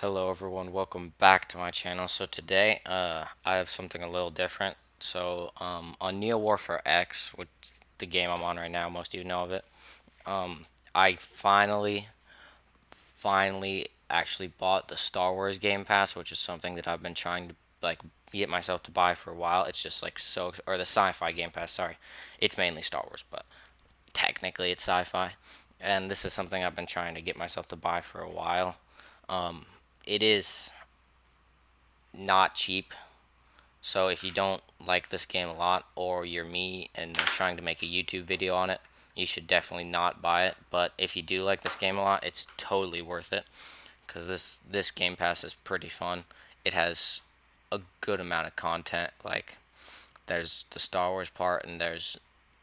Hello everyone, welcome back to my channel. So today, I have something a little different. On Neo Warfare X, which the game I'm on right now, most of you know of it. I finally actually bought the Star Wars Game Pass, which is something that I've been trying to like get myself to buy for a while. It's just like or the Sci-Fi Game Pass. Sorry, it's mainly Star Wars, but technically it's sci-fi. And this is something I've been trying to get myself to buy for a while. It is not cheap. So if you don't like this game a lot, or you're me and are trying to make a YouTube video on it, you should definitely not buy it. But if you do like this game a lot, it's totally worth it because this Game Pass is pretty fun. It has a good amount of content. Like there's the Star Wars part, and there's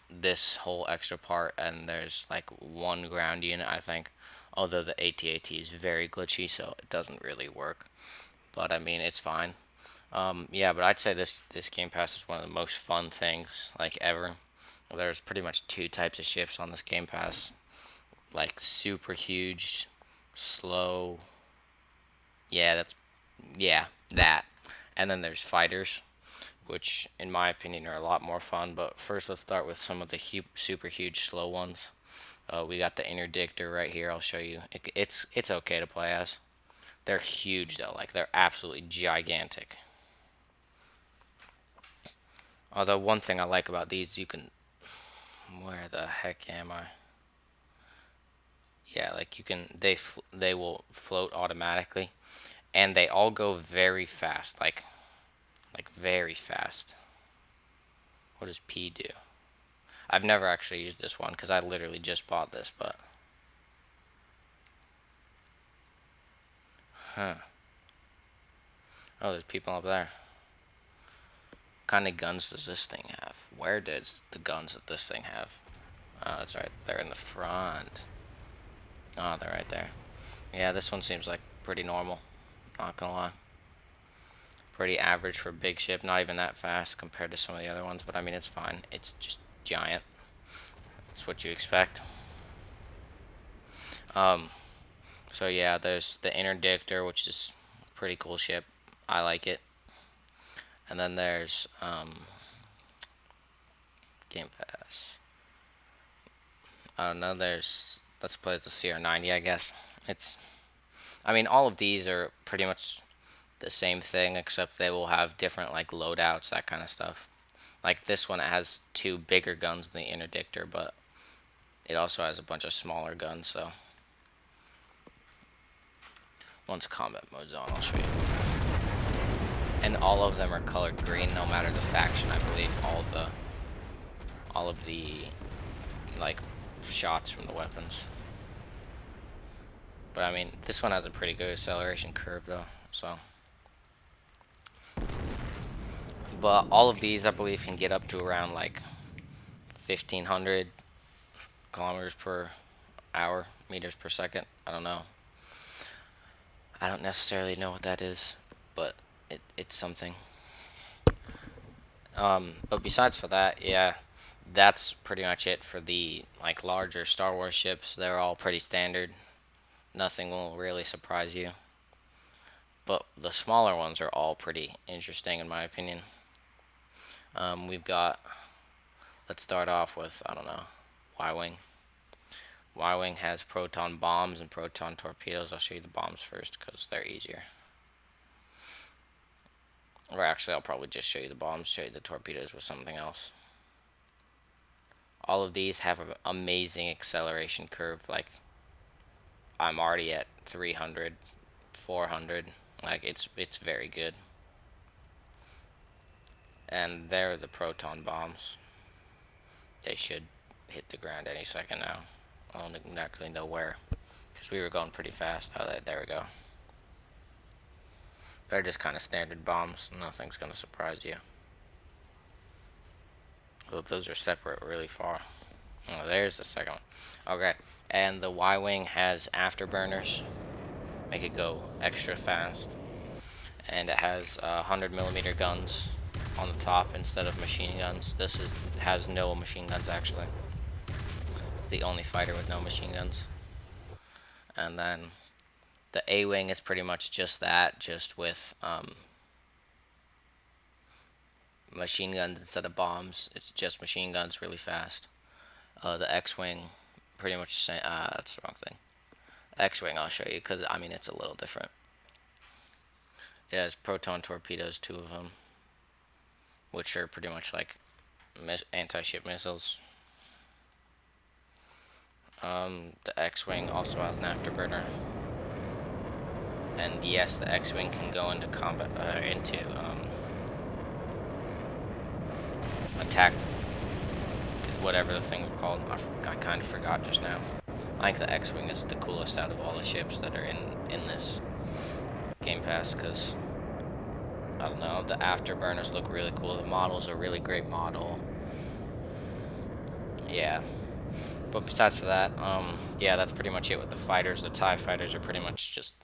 this whole extra part, and there's like one ground unit, I think. Although the AT-AT is very glitchy, so it doesn't really work. But I mean, it's fine. Yeah, but I'd say this Game Pass is one of the most fun things like ever. There's pretty much two types of ships on this Game Pass, like super huge, slow. Yeah, that. And then there's fighters, which in my opinion are a lot more fun. But first, let's start with some of the super huge slow ones. We got the interdictor right here. I'll show you. It's okay to play as. They're huge though, like they're absolutely gigantic. Although one thing I like about these, you can. Where the heck am I? Yeah, like you can. They will float automatically, and they all go very fast. Like very fast. What does P do? I've never actually used this one because I literally just bought this, but huh? Oh, there's people up there. What kind of guns does this thing have? Where does the guns that this thing have? Oh, that's right. They're in the front. Oh, they're right there. Yeah, this one seems like pretty normal. Not gonna lie. Pretty average for a big ship. Not even that fast compared to some of the other ones, but I mean, it's fine. It's just giant. That's what you expect. Um, so yeah, there's the interdictor, which is a pretty cool ship. I like it. And then there's Game Pass. I don't know. There's let's play as the CR90, I guess. It's. I mean, all of these are pretty much the same thing, except they will have different like loadouts, that kind of stuff. Like this one, it has two bigger guns than the interdictor, but it also has a bunch of smaller guns. So once combat mode's on, I'll show you. And all of them are colored green, no matter the faction. I believe all of the like shots from the weapons. But I mean, this one has a pretty good acceleration curve though. So, but all of these, I believe, can get up to around like 1,500 kilometers per hour, meters per second. I don't know. I don't necessarily know what that is, but it's something. But besides for that, yeah, that's pretty much it for the like larger Star Wars ships. They're all pretty standard. Nothing will really surprise you. But the smaller ones are all pretty interesting in my opinion. We've got. Let's start off with I don't know, Y-wing. Y-wing has proton bombs and proton torpedoes. I'll show you the bombs first because they're easier. Or actually, I'll probably just show you the bombs, show you the torpedoes with something else. All of these have an amazing acceleration curve. Like, I'm already at 300, 400. Like, it's very good. And there are the proton bombs. They should hit the ground any second now. I don't exactly know where, because we were going pretty fast. Oh, there we go. They're just kind of standard bombs. Nothing's going to surprise you. Well, those are separate really far. Oh, there's the second one. Okay, and the Y-wing has afterburners, make it go extra fast, and it has 100mm guns on the top instead of machine guns. This has no machine guns actually. It's the only fighter with no machine guns. And then The A-Wing is pretty much just that, just with machine guns instead of bombs. It's just machine guns really fast. The X-Wing, pretty much the same. That's the wrong thing. X-Wing, I'll show you, because, I mean, it's a little different. It has proton torpedoes, two of them, which are pretty much like anti-ship missiles. The X-Wing also has an afterburner. And yes, the X-Wing can go into combat, attack, whatever the thing is called. I kind of forgot just now. I think the X-Wing is the coolest out of all the ships that are in this Game Pass, because, I don't know, the afterburners look really cool. The model's a really great model. Yeah. But besides for that, yeah, that's pretty much it with the fighters. The TIE fighters are pretty much just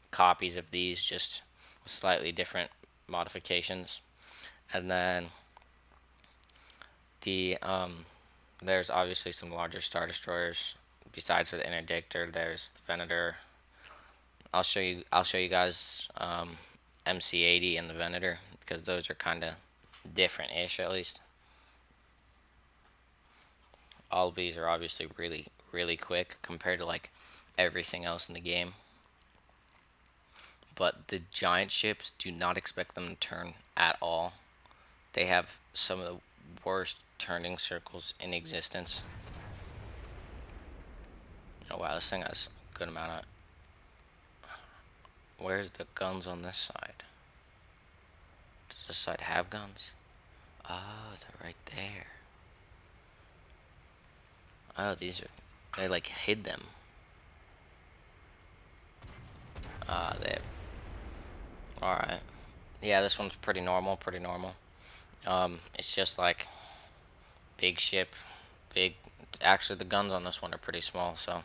copies of these, just with slightly different modifications. And then there's obviously some larger Star Destroyers. Besides for the Interdictor, there's the Venator. I'll show you guys MC80 and the Venator, because those are kind of different-ish, at least. All of these are obviously really, really quick compared to like everything else in the game. But the giant ships, do not expect them to turn at all. They have some of the worst turning circles in existence. Oh wow, this thing has a good amount of... Where's the guns on this side? Does this side have guns? Oh, they're right there. Oh, they like hid them. They have... Alright. Yeah, this one's pretty normal, it's just like big ship, big... Actually, the guns on this one are pretty small, so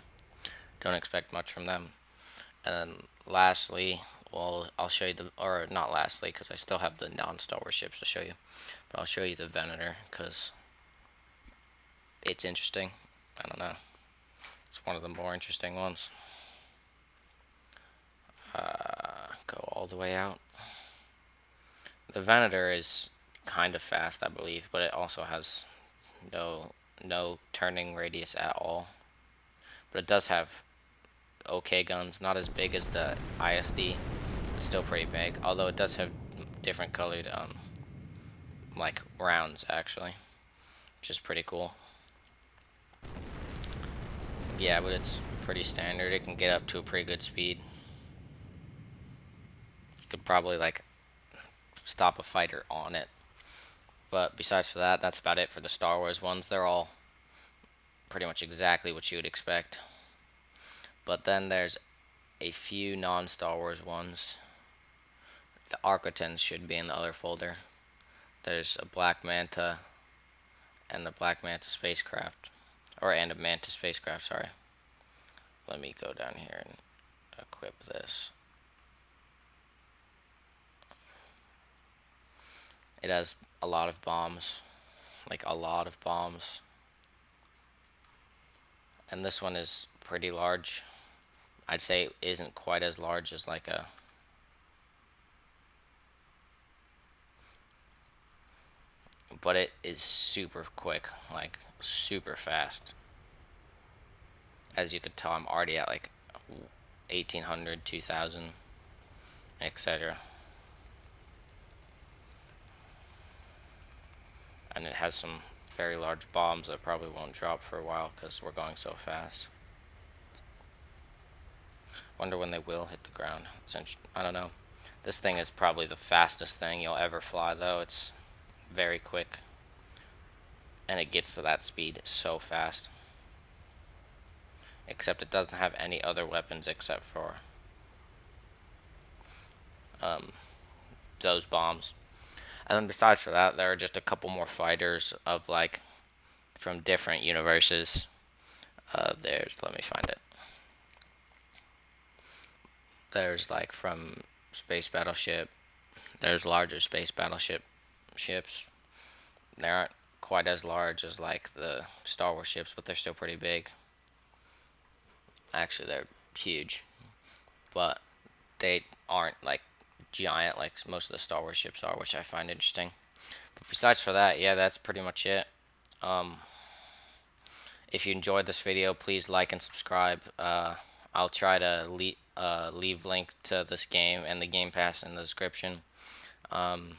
don't expect much from them. And then lastly, well, I'll show you or not lastly, because I still have the non-Star Wars ships to show you, but I'll show you the Venator, because it's interesting. I don't know. It's one of the more interesting ones. Go all the way out. The Venator is kind of fast, I believe, but it also has no turning radius at all. But it does have okay guns, not as big as the ISD, but still pretty big. Although it does have different colored like rounds actually, which is pretty cool. Yeah, but it's pretty standard. It can get up to a pretty good speed. You could probably like stop a fighter on it. But besides for that, that's about it for the Star Wars ones. They're all pretty much exactly what you would expect. But then there's a few non-Star Wars ones. The Architens should be in the other folder. There's a Black Manta and the Black Manta spacecraft. And a Manta spacecraft, sorry. Let me go down here and equip this. It has a lot of bombs. Like a lot of bombs. And this one is pretty large. I'd say it isn't quite as large as like a... But it is super quick, like super fast. As you could tell, I'm already at like 1800, 2000, etc. And it has some very large bombs that probably won't drop for a while because we're going so fast. Wonder when they will hit the ground. I don't know. This thing is probably the fastest thing you'll ever fly, though. It's very quick. And it gets to that speed so fast. Except it doesn't have any other weapons except for those bombs. And then besides for that, there are just a couple more fighters of like from different universes. Let me find it. There's like from Space Battleship. There's larger Space Battleship ships. They aren't quite as large as like the Star Wars ships, but they're still pretty big. Actually, they're huge. But they aren't like giant like most of the Star Wars ships are, which I find interesting. But besides for that, yeah, that's pretty much it. Um, if you enjoyed this video, please like and subscribe. I'll try to leave link to this game and the Game Pass in the description. Um,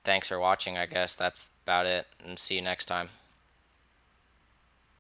Thanks for watching. I guess that's about it, and see you next time.